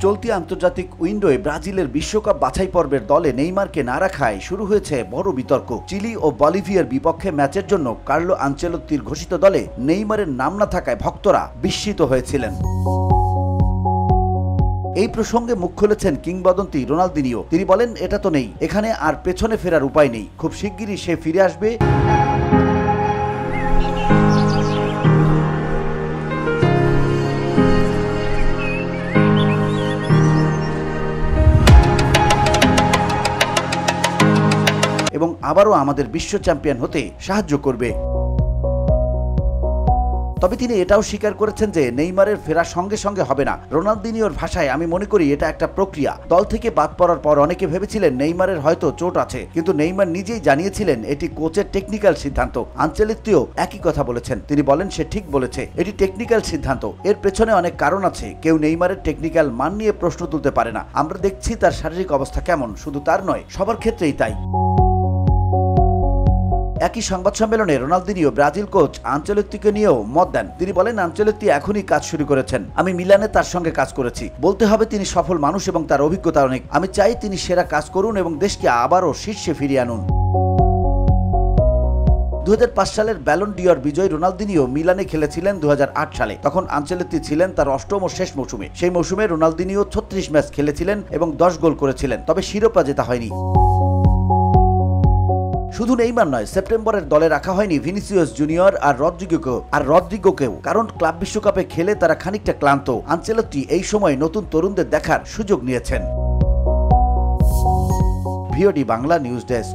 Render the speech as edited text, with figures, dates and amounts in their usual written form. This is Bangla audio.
চলতি আন্তর্জাতিক উইন্ডোয় ব্রাজিলের বিশ্বকাপ বাছাই পর্বের দলে নেইমারকে না রাখায় শুরু হয়েছে বড় বিতর্ক। চিলি ও বলিভিয়ার বিপক্ষে ম্যাচের জন্য কার্লো আনচেলত্তির ঘোষিত দলে নেইমারের নাম না থাকায় ভক্তরা বিস্মিত হয়েছিলেন। এই প্রসঙ্গে মুখ খুলেছেন কিংবদন্তি রোনালদিনিও। তিনি বলেন, এটা তো নেই, এখানে আর পেছনে ফেরার উপায় নেই, খুব শিগগিরই সে ফিরে আসবে। এবং আবারও আমাদের বিশ্ব চ্যাম্পিয়ন হতে সাহায্য করবে। তবে তিনি এটাও স্বীকার করেছেন যে নেইমারের ফেরার সঙ্গে সঙ্গে হবে না। রোনালদিনিওর ভাষায়, আমি মনে করি এটা একটা প্রক্রিয়া। দল থেকে বাদ পড়ার পর অনেকে ভেবেছিলেন নেইমারের হয়তো চোট আছে, কিন্তু নেইমার নিজেই জানিয়েছিলেন এটি কোচের টেকনিক্যাল সিদ্ধান্ত। আনচেলত্তিও একই কথা বলেছেন। তিনি বলেন, সে ঠিক বলেছে, এটি টেকনিক্যাল সিদ্ধান্ত। এর পেছনে অনেক কারণ আছে। কেউ নেইমারের টেকনিক্যাল মান নিয়ে প্রশ্ন তুলতে পারে না। আমরা দেখছি তার শারীরিক অবস্থা কেমন, শুধু তার নয়, সবার ক্ষেত্রেই তাই। একই সংবাদ সম্মেলনে রোনালদিনিও ব্রাজিল কোচ আনচেলত্তিকে নিয়েও মত দেন। তিনি বলেন, আনচেলত্তি এখনই কাজ শুরু করেছেন। আমি মিলানে তার সঙ্গে কাজ করেছি। বলতে হবে তিনি সফল মানুষ এবং তার অভিজ্ঞতা অনেক। আমি চাই তিনি সেরা কাজ করুন এবং দেশকে আবারও শীর্ষে ফিরিয়ে আনুন। 2005 সালের ব্যালন ডিওর বিজয়ী রোনালদিনিও মিলানে খেলেছিলেন 2008 সালে। তখন আনচেলত্তি ছিলেন তার অষ্টম ও শেষ মৌসুমে। সেই মৌসুমে রোনালদিনিও 36 ম্যাচ খেলেছিলেন এবং 10 গোল করেছিলেন, তবে শিরোপা জেতা হয়নি। শুধু নেইমার নয়, সেপ্টেম্বরের দলে রাখা হয়নি ভিনিসিয়াস জুনিয়র আর রদ্রিগোকেও, কারণ ক্লাব বিশ্বকাপে খেলে তারা খানিকটা ক্লান্ত। আনচেলত্তি এই সময় নতুন তরুণদের দেখার সুযোগ নিয়েছেন। VOD Bangla news desk.